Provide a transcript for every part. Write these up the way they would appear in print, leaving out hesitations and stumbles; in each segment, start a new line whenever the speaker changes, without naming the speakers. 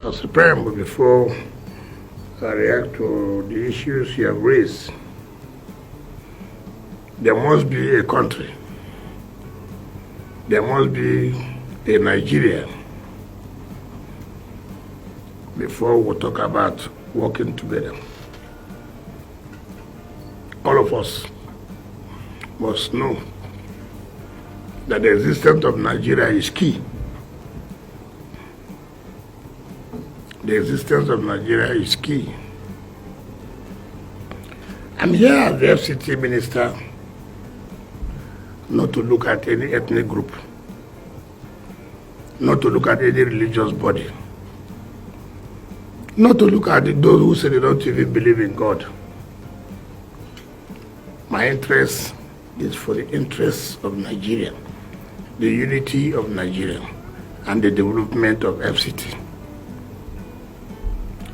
Supreme, before I react to the issues you have raised, there must be a country, there must be a Nigeria before we talk about working together. All of us must know that the existence of Nigeria is key. The existence of Nigeria is key. I'm here as the FCT Minister not to look at any ethnic group, not to look at any religious body, not to look at those who say they don't even believe in God. My interest is for the interests of Nigeria, the unity of Nigeria, and the development of FCT.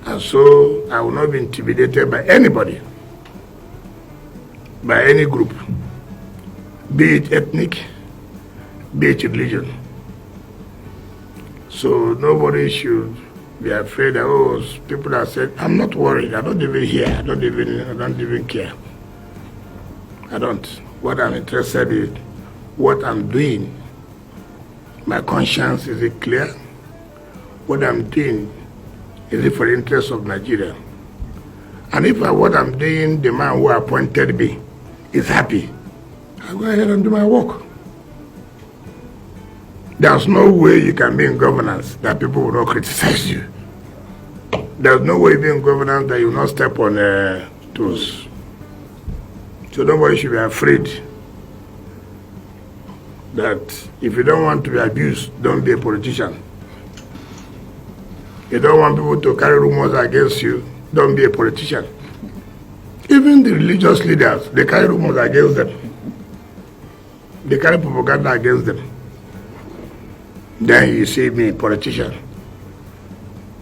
And so I will not be intimidated by anybody, by any group, be it ethnic, be it religion. So nobody should be afraid that, oh, people are saying, I'm not worried, I don't even hear, I don't even care. I don't. What I'm interested in, what I'm doing, my conscience, is it clear? What I'm doing, is it for the interest of Nigeria? And if what I'm doing, the man who appointed me is happy, I'll go ahead and do my work. There's no way you can be in governance that people will not criticize you. There's no way you be in governance that you will not step on toes. So nobody should be afraid that if you don't want to be abused, don't be a politician. You don't want people to carry rumors against you, don't be a politician. Even the religious leaders, they carry rumors against them. They carry propaganda against them. Then you see me, politician.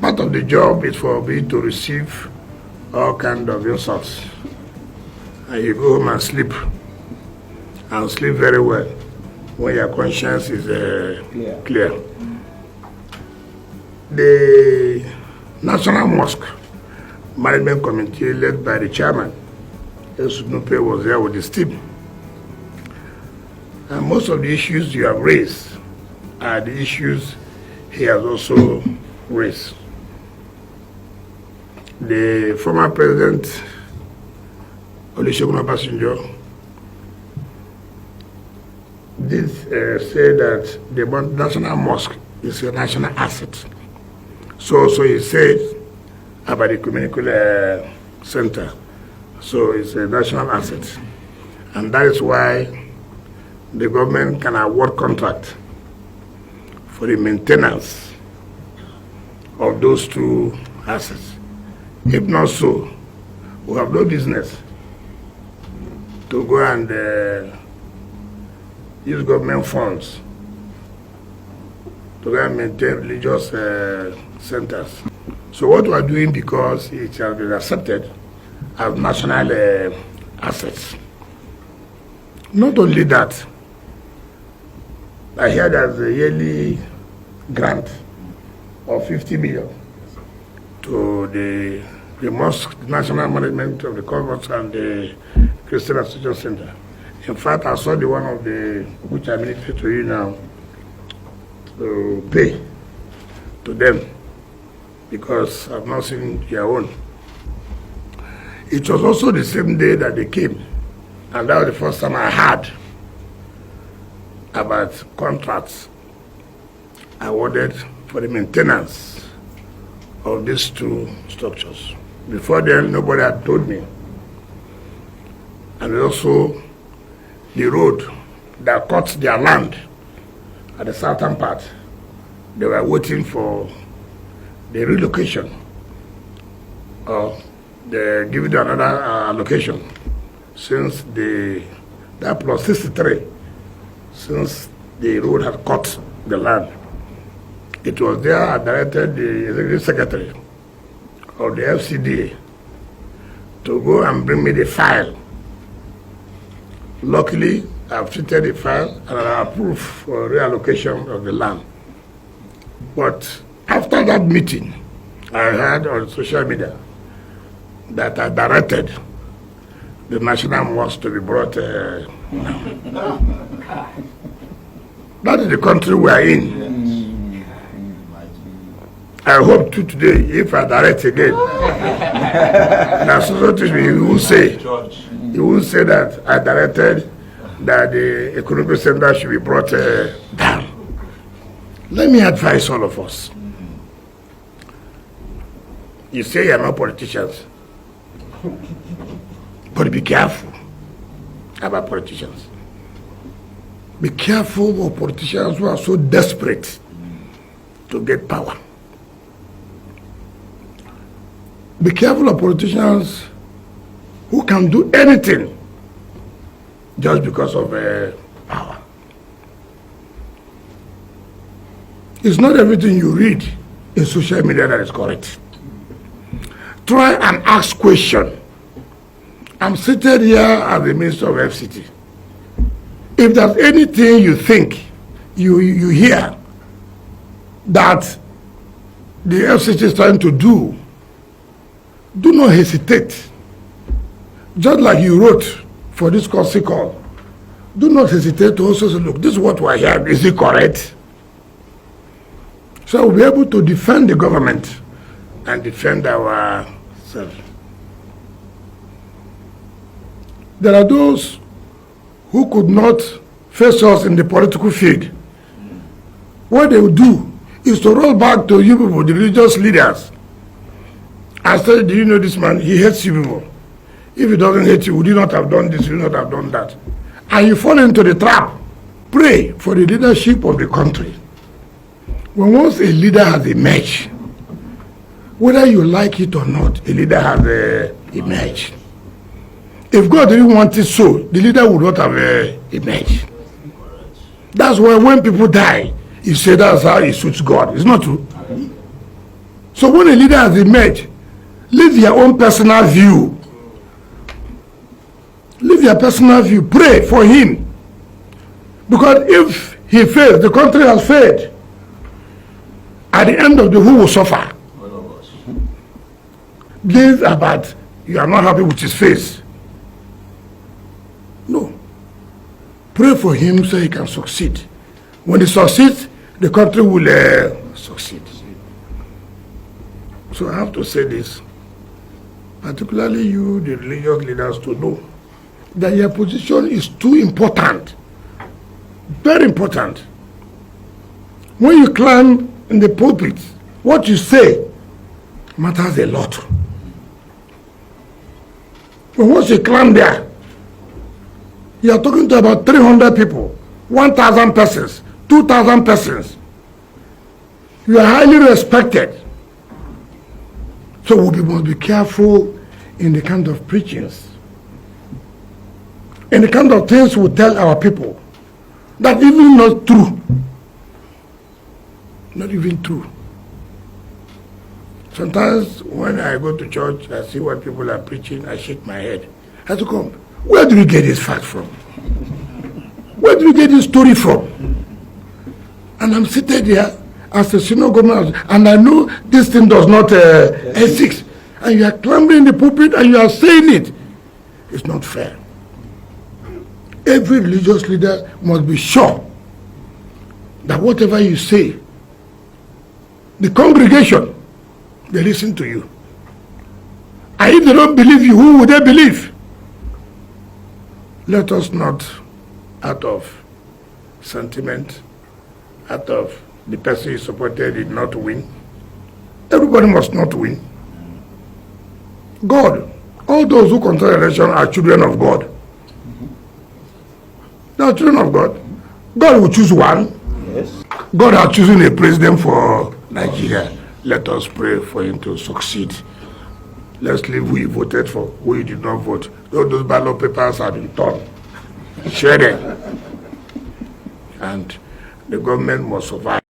Part of the job is for me to receive all kinds of insults. And you go home and sleep very well when your conscience is clear. The National Mosque Management Committee, led by the chairman, Sunupe, was there with his team. And most of the issues you have raised are the issues he has also raised. The former president, Olusegun Obasanjo, did say that the National Mosque is a national asset. So he said about the community center. So it's a national asset. And that is why the government can award contract for the maintenance of those two assets. If not so, we have no business to go and use government funds to go and maintain religious centers. So what we are doing, because it has been accepted as national assets. Not only that, I hear there's a yearly grant of 50 million to the mosque, the national management of the convents and the Christian Association Center. In fact, I saw the one of the, which I minister to you now, to pay to them, because I've not seen their own. It was also the same day that they came, and that was the first time I heard about contracts awarded for the maintenance of these two structures. Before then, nobody had told me. And also the road that cuts their land at the southern part, they were waiting for the relocation, or they give it another allocation, since that plus 63, since the road had cut the land. It was there I directed the executive secretary of the FCDA to go and bring me the file. Luckily, I've treated the file and I approved for reallocation of the land. But after that meeting, I heard on social media that I directed the national mosque to be brought. That is the country we are in. I hope to today, if I direct again, that's what you will say. You will say that I directed that the economic center should be brought down. Let me advise all of us. You say you're not politicians, but be careful about politicians. Be careful of politicians who are so desperate to get power. Be careful of politicians who can do anything just because of power. It's not everything you read in social media that is correct. Try and ask questions. I'm seated here as the Minister of FCT. If there's anything you think, you hear that the FCT is trying to do, do not hesitate. Just like you wrote for this courtesy call, do not hesitate to also say, look, this is what we're hearing. Is it correct? So we'll be able to defend the government and defend ourselves. There are those who could not face us in the political field. What they will do is to roll back to you people, the religious leaders, and say, do you know this man? He hates you people. If he doesn't hate you, would you not have done this? Would you not have done that? And you fall into the trap. Pray for the leadership of the country. When once a leader has emerged, whether you like it or not, a leader has emerged. If God didn't want it so, the leader would not have emerged. That's why when people die, you say that's how it suits God. It's not true. So when a leader has emerged, live your own personal view. Live your personal view. Pray for him. Because if he fails, the country has failed. At the end of the who will suffer? Blames about you are not happy with his face. No. Pray for him so he can succeed. When he succeeds, the country will succeed. So I have to say this, particularly you, the religious leaders, to know that your position is too important, very important. When you climb in the pulpit, what you say matters a lot. But once you climb there, you are talking to about 300 people, 1,000 persons, 2,000 persons. You are highly respected. So we must be careful in the kind of preachings, in the kind of things we tell our people that even not true. Not even true. Sometimes when I go to church, I see what people are preaching, I shake my head. I say, come, where do we get this fact from? Where do we get this story from? And I'm seated there as a senior government, and I know this thing does not exist. And you are clambering the pulpit and you are saying it. It's not fair. Every religious leader must be sure that whatever you say, the congregation, they listen to you. And if they don't believe you, who would they believe? Let us not, out of sentiment, out of the person you supported did not win. Everybody must not win. God, all those who control election are children of God. They are children of God. God will choose one. Yes. God has chosen a president for Nigeria. Let us pray for him to succeed. Let's leave who he voted for, who he did not vote. Those ballot papers have been torn, shredded, and the government must survive.